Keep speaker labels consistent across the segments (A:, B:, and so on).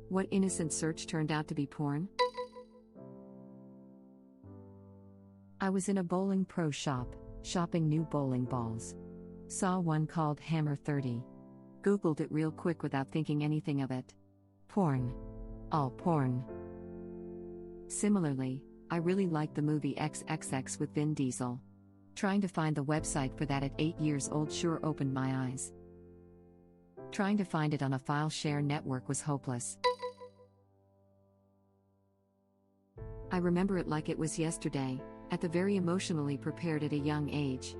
A: What innocent search turned out to be porn? I was in a bowling pro shop, shopping new bowling balls. Saw one called Hammer 30. Googled it real quick without thinking anything of it. Porn. All porn. Similarly, I really liked the movie XXX with Vin Diesel. Trying to find the website for that at 8 years old sure opened my eyes. Trying to find it on a file share network was hopeless. I remember it like it was yesterday, at the very emotionally prepared at a young age.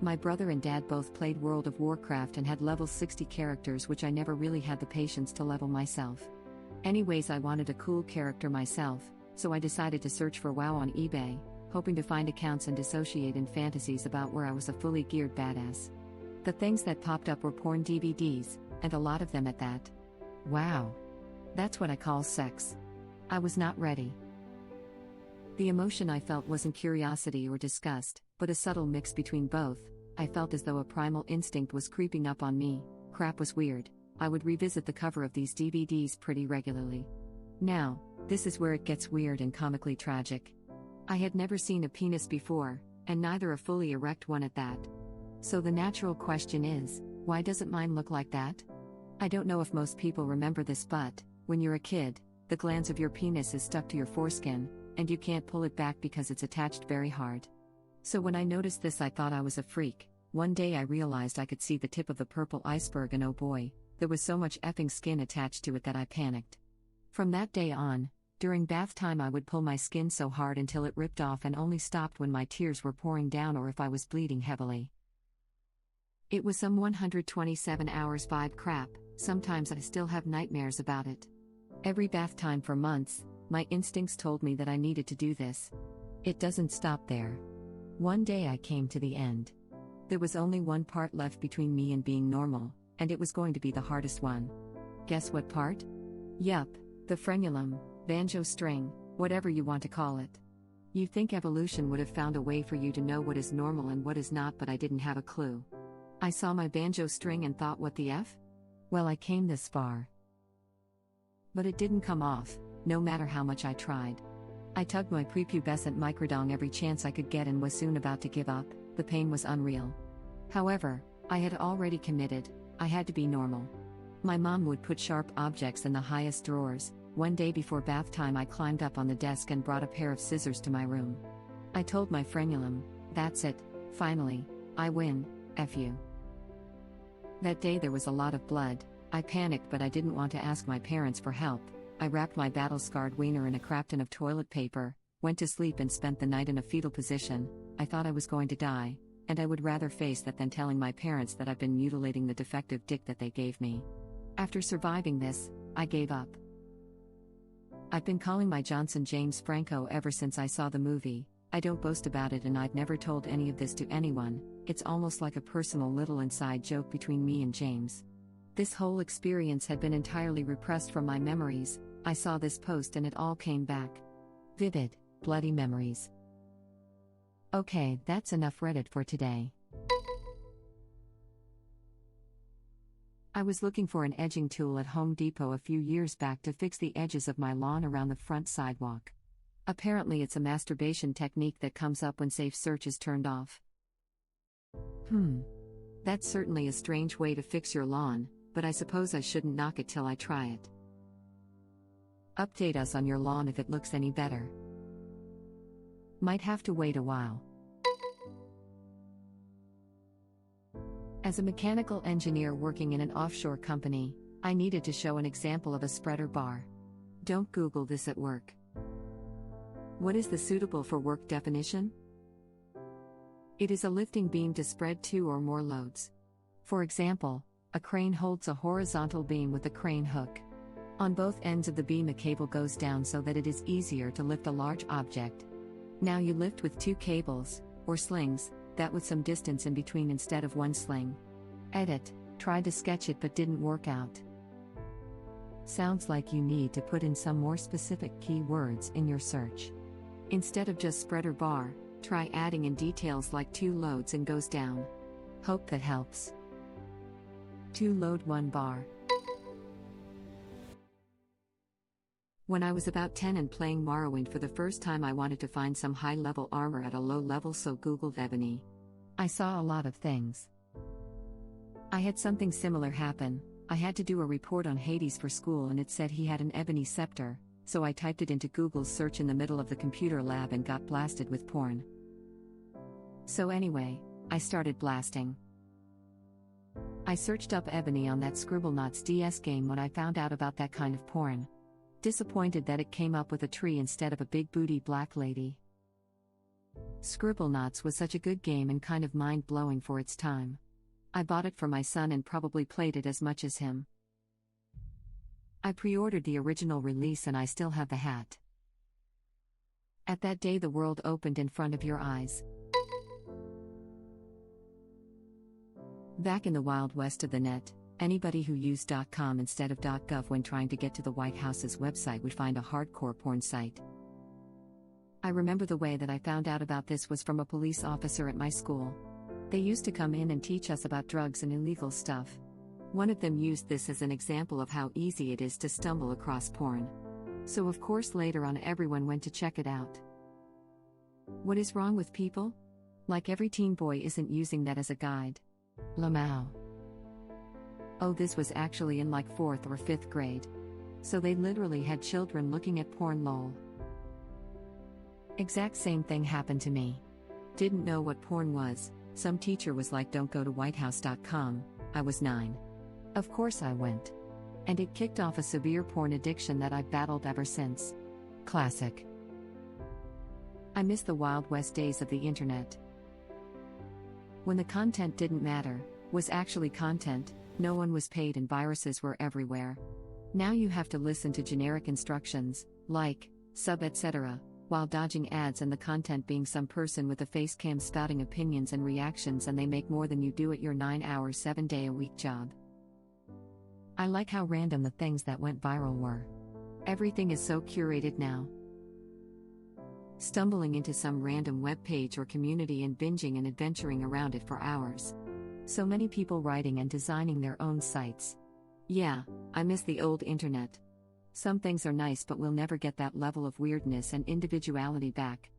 A: My brother and dad both played World of Warcraft and had level 60 characters, which I never really had the patience to level myself. Anyways, I wanted a cool character myself, so I decided to search for WoW on eBay, hoping to find accounts and dissociate in fantasies about where I was a fully geared badass. The things that popped up were porn DVDs, and a lot of them at that. Wow. That's what I call sex. I was not ready. The emotion I felt wasn't curiosity or disgust, but a subtle mix between both. I felt as though a primal instinct was creeping up on me. Crap was weird. I would revisit the cover of these DVDs pretty regularly. Now, this is where it gets weird and comically tragic. I had never seen a penis before, and neither a fully erect one at that. So the natural question is, why doesn't mine look like that? I don't know if most people remember this, but when you're a kid, the glands of your penis is stuck to your foreskin, and you can't pull it back because it's attached very hard. So when I noticed this, I thought I was a freak. One day I realized I could see the tip of the purple iceberg, and oh boy, there was so much effing skin attached to it that I panicked. From that day on, during bath time I would pull my skin so hard until it ripped off, and only stopped when my tears were pouring down or if I was bleeding heavily. It was some 127 hours vibe crap. Sometimes I still have nightmares about it. Every bath time for months, my instincts told me that I needed to do this. It doesn't stop there. One day I came to the end. There was only one part left between me and being normal, and it was going to be the hardest one. Guess what part? Yup, the frenulum, banjo string, whatever you want to call it. You think evolution would have found a way for you to know what is normal and what is not, but I didn't have a clue. I saw my banjo string and thought, what the F? Well, I came this far. But it didn't come off, no matter how much I tried. I tugged my prepubescent microdong every chance I could get and was soon about to give up. The pain was unreal. However, I had already committed. I had to be normal. My mom would put sharp objects in the highest drawers. One day before bath time I climbed up on the desk and brought a pair of scissors to my room. I told my frenulum, that's it, finally, I win, F you. That day there was a lot of blood. I panicked, but I didn't want to ask my parents for help. I wrapped my battle-scarred wiener in a crap ton of toilet paper, went to sleep and spent the night in a fetal position. I thought I was going to die, and I would rather face that than telling my parents that I've been mutilating the defective dick that they gave me. After surviving this, I gave up. I've been calling my Johnson James Franco ever since I saw the movie. I don't boast about it, and I've never told any of this to anyone. It's almost like a personal little inside joke between me and James. This whole experience had been entirely repressed from my memories. I saw this post and it all came back. Vivid, bloody memories. Okay, that's enough Reddit for today. I was looking for an edging tool at Home Depot a few years back to fix the edges of my lawn around the front sidewalk. Apparently it's a masturbation technique that comes up when safe search is turned off. That's certainly a strange way to fix your lawn, but I suppose I shouldn't knock it till I try it. Update us on your lawn if it looks any better. Might have to wait a while. As a mechanical engineer working in an offshore company, I needed to show an example of a spreader bar. Don't Google this at work. What is the suitable for work definition? It is a lifting beam to spread 2 or more loads. For example, a crane holds a horizontal beam with a crane hook. On both ends of the beam a cable goes down so that it is easier to lift a large object. Now you lift with 2 cables, or slings, that with some distance in between instead of 1 sling. Edit, tried to sketch it but didn't work out. Sounds like you need to put in some more specific keywords in your search. Instead of just spreader bar, try adding in details like 2 loads and goes down. Hope that helps. 2 load 1 bar. When I was about 10 and playing Morrowind for the first time, I wanted to find some high-level armor at a low level, so Googled ebony. I saw a lot of things. I had something similar happen. I had to do a report on Hades for school and it said he had an ebony scepter, so I typed it into Google's search in the middle of the computer lab and got blasted with porn. So anyway, I started blasting. I searched up ebony on that Scribblenauts DS game when I found out about that kind of porn. Disappointed that it came up with a tree instead of a big booty black lady. Scribblenauts was such a good game and kind of mind-blowing for its time. I bought it for my son and probably played it as much as him. I pre-ordered the original release and I still have the hat. At that day the world opened in front of your eyes. Back in the wild west of the net, anybody who used .com instead of .gov when trying to get to the White House's website would find a hardcore porn site. I remember the way that I found out about this was from a police officer at my school. They used to come in and teach us about drugs and illegal stuff. One of them used this as an example of how easy it is to stumble across porn. So of course later on everyone went to check it out. What is wrong with people? Like every teen boy isn't using that as a guide. Lamau. Oh, this was actually in like 4th or 5th grade. So they literally had children looking at porn, lol. Exact same thing happened to me. Didn't know what porn was. Some teacher was like, don't go to whitehouse.com. I was 9. Of course I went. And it kicked off a severe porn addiction that I've battled ever since. Classic. I miss the Wild West days of the internet. When the content didn't matter, was actually content, no one was paid and viruses were everywhere. Now you have to listen to generic instructions, like, sub etc., while dodging ads and the content being some person with a face cam spouting opinions and reactions, and they make more than you do at your 9-hour 7-day-a-week job. I like how random the things that went viral were. Everything is so curated now. Stumbling into some random web page or community and binging and adventuring around it for hours. So many people writing and designing their own sites. Yeah, I miss the old internet. Some things are nice, but we'll never get that level of weirdness and individuality back.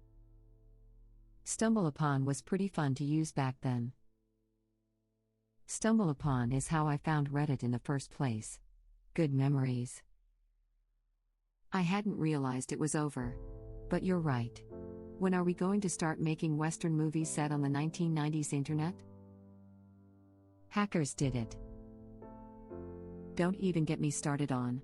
A: StumbleUpon was pretty fun to use back then. StumbleUpon is how I found Reddit in the first place. Good memories. I hadn't realized it was over. But you're right. When are we going to start making Western movies set on the 1990s internet? Hackers did it. Don't even get me started on.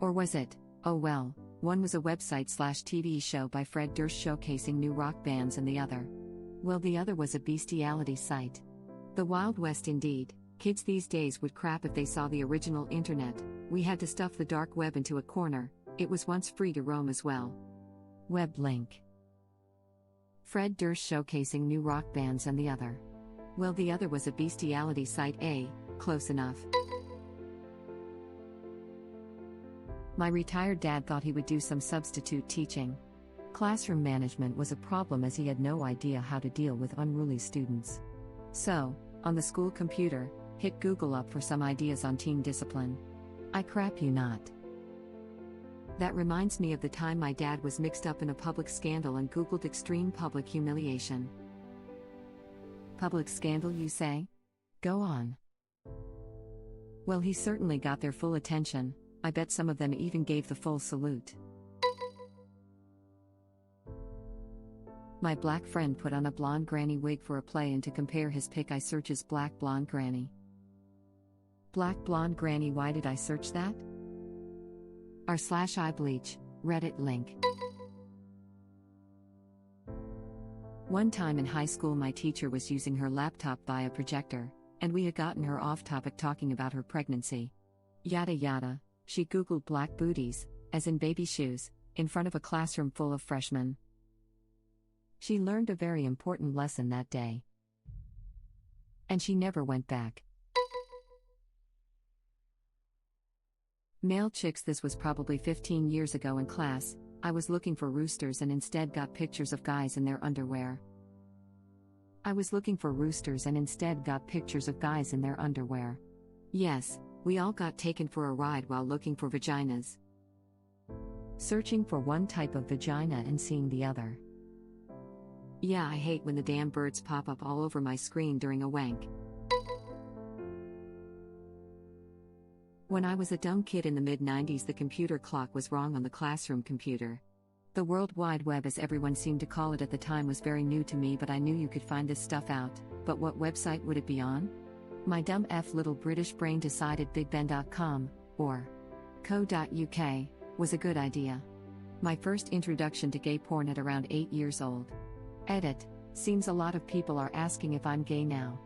A: Or was it? Oh well, one was a website/TV show by Fred Durst showcasing new rock bands, and the other. Well, the other was a bestiality site. The Wild West indeed. Kids these days would crap if they saw the original internet. We had to stuff the dark web into a corner. It was once free to roam as well. Web link. Fred Durst showcasing new rock bands, and the other. Well, the other was a bestiality site. Close enough. My retired dad thought he would do some substitute teaching. Classroom management was a problem as he had no idea how to deal with unruly students. So, on the school computer, hit Google up for some ideas on teen discipline. I crap you not. That reminds me of the time my dad was mixed up in a public scandal and Googled extreme public humiliation. Public scandal, you say? Go on. Well, he certainly got their full attention. I bet some of them even gave the full salute. My black friend put on a blonde granny wig for a play, and to compare his pic I searches black blonde granny. Black blonde granny, why did I search that? r/iBleach, Reddit link. One time in high school my teacher was using her laptop via projector, and we had gotten her off topic talking about her pregnancy. Yada yada, she Googled black booties, as in baby shoes, in front of a classroom full of freshmen. She learned a very important lesson that day. And she never went back. Male chicks, this was probably 15 years ago in class. I was looking for roosters and instead got pictures of guys in their underwear. Yes, we all got taken for a ride while looking for vaginas. searching for one type of vagina and seeing the other. Yeah, I hate when the damn birds pop up all over my screen during a wank. When I was a dumb kid in the mid-90s, the computer clock was wrong on the classroom computer. The World Wide Web, as everyone seemed to call it at the time, was very new to me, but I knew you could find this stuff out. But what website would it be on? My dumb little British brain decided BigBen.com, or co.uk, was a good idea. My first introduction to gay porn at around 8 years old. Edit. Seems a lot of people are asking if I'm gay now.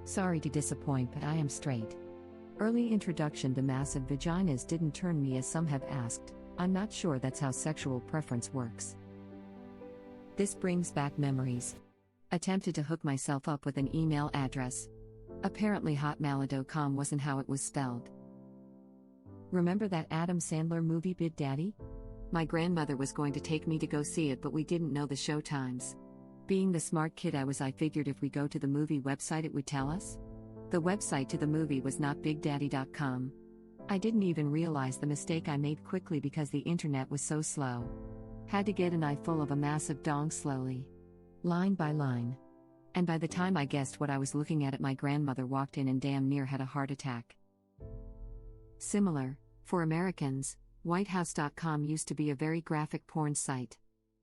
A: Sorry to disappoint, but I am straight. Early introduction to massive vaginas didn't turn me, as some have asked. I'm not sure that's how sexual preference works. This brings back memories. Attempted to hook myself up with an email address. Apparently hotmail.com wasn't how it was spelled. Remember that Adam Sandler movie Big Daddy? My grandmother was going to take me to go see it, but we didn't know the show times. Being the smart kid I was, I figured if we go to the movie website it would tell us. The website to the movie was not BigDaddy.com. I didn't even realize the mistake I made quickly because the internet was so slow. Had to get an eye full of a massive dong slowly. Line by line. And by the time I guessed what I was looking at, my grandmother walked in and damn near had a heart attack. Similar, for Americans, WhiteHouse.com used to be a very graphic porn site.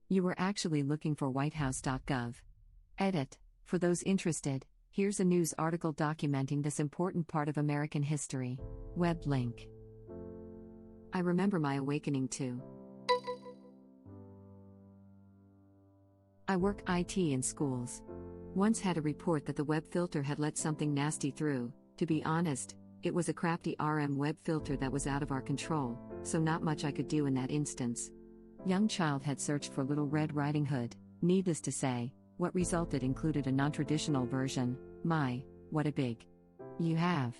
A: You were actually looking for whitehouse.gov. Edit. For those interested, here's a news article documenting this important part of American history. Web link. I remember my awakening too. I work IT in schools. Once had a report that the web filter had let something nasty through. To be honest, it was a crafty RM web filter that was out of our control, so not much I could do in that instance. Young child had searched for Little Red Riding Hood. Needless to say, what resulted included a non-traditional version. My, what a big you have.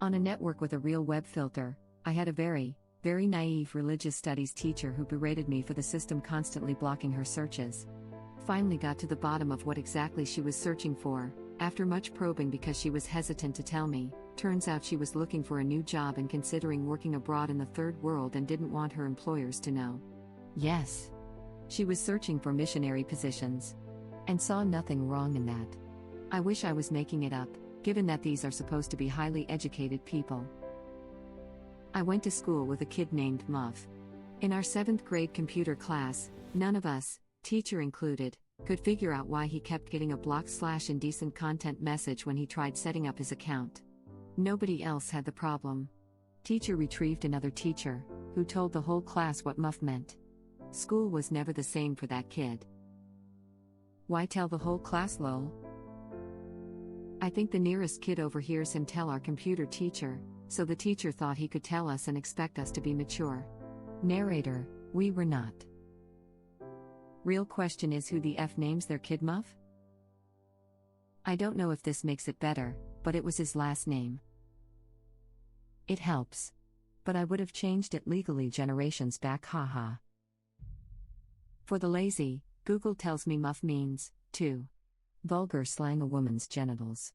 A: On a network with a real web filter, I had a very naive religious studies teacher who berated me for the system constantly blocking her searches. Finally got to the bottom of what exactly she was searching for, after much probing because she was hesitant to tell me. Turns out she was looking for a new job and considering working abroad in the third world and didn't want her employers to know. Yes. She was searching for missionary positions. And saw nothing wrong in that. I wish I was making it up, given that these are supposed to be highly educated people. I went to school with a kid named Muff. In our 7th grade computer class, none of us, teacher included, could figure out why he kept getting a block/indecent content message when he tried setting up his account. Nobody else had the problem. Teacher retrieved another teacher, who told the whole class what Muff meant. School was never the same for that kid. Why tell the whole class, lol? I think the nearest kid overhears him tell our computer teacher, so the teacher thought he could tell us and expect us to be mature. Narrator, we were not. Real question is, who the F names their kid Muff? I don't know if this makes it better, but it was his last name. It helps. But I would have changed it legally generations back, haha. For the lazy, Google tells me Muff means, to vulgar slang, a woman's genitals.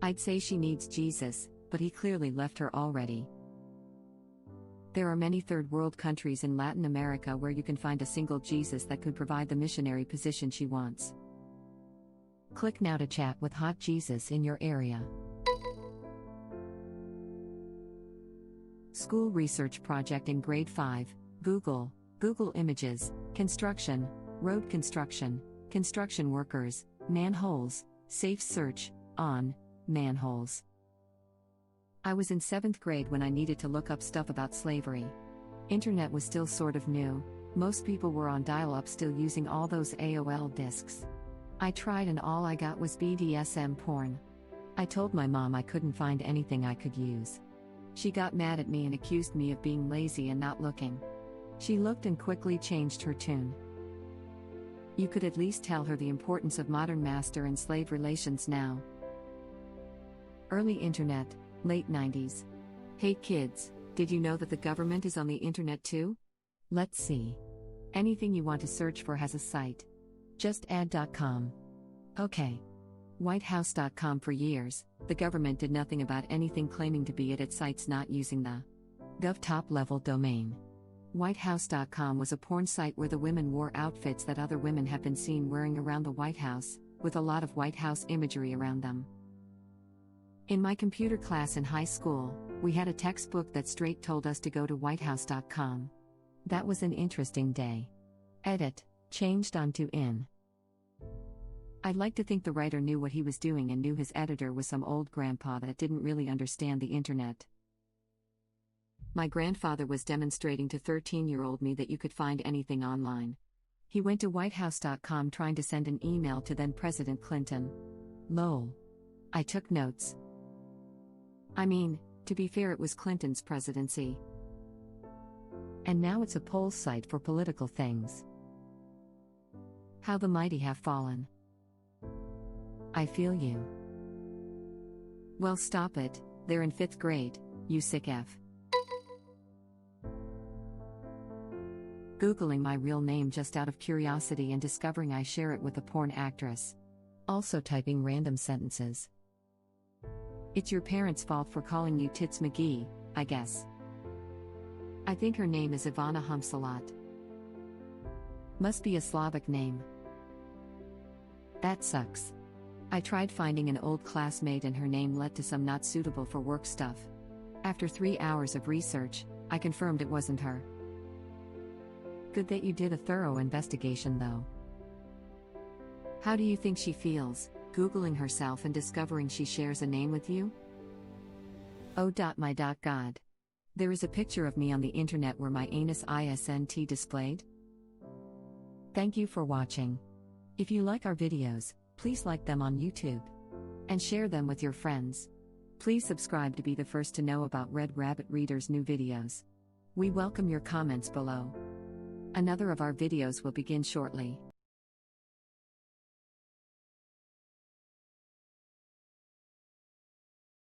A: I'd say she needs Jesus, but he clearly left her already. There are many third world countries in Latin America where you can find a single Jesus that could provide the missionary position she wants. Click now to chat with Hot Jesus in your area. School research project in grade 5, Google Images, construction, road construction, construction workers, manholes, safe search, on, manholes. I was in 7th grade when I needed to look up stuff about slavery. Internet was still sort of new, most people were on dial-up still using all those AOL discs. I tried and all I got was BDSM porn. I told my mom I couldn't find anything I could use. She got mad at me and accused me of being lazy and not looking. She looked and quickly changed her tune. You could at least tell her the importance of modern master and slave relations now. Early internet, late 90s. Hey kids, did you know that the government is on the internet too? Let's see. Anything you want to search for has a site. Just add.com. Okay. WhiteHouse.com. For years, the government did nothing about anything claiming to be it at sites not using the gov top level domain. Whitehouse.com was a porn site where the women wore outfits that other women have been seen wearing around the White House, with a lot of White House imagery around them. In my computer class in high school, we had a textbook that straight told us to go to whitehouse.com. That was an interesting day. Edit, changed onto in. I'd like to think the writer knew what he was doing and knew his editor was some old grandpa that didn't really understand the internet. My grandfather was demonstrating to 13-year-old me that you could find anything online. He went to whitehouse.com trying to send an email to then President Clinton. Lol. I took notes. I mean, to be fair, it was Clinton's presidency. And now it's a poll site for political things. How the mighty have fallen. I feel you. Well, stop it, they're in 5th grade, you sick F. Googling my real name just out of curiosity and discovering I share it with a porn actress. Also typing random sentences. It's your parents' fault for calling you Tits McGee, I guess. I think her name is Ivana Humsalot. Must be a Slavic name. That sucks. I tried finding an old classmate and her name led to some not suitable for work stuff. After 3 hours of research, I confirmed it wasn't her. Good that you did a thorough investigation though. How do you think she feels, Googling herself and discovering she shares a name with you? Oh my god. There is a picture of me on the internet where my anus isn't displayed? Thank you for watching. If you like our videos, please like them on YouTube. And share them with your friends. Please subscribe to be the first to know about Red Rabbit Reader's new videos. We welcome your comments below. Another of our videos will begin shortly.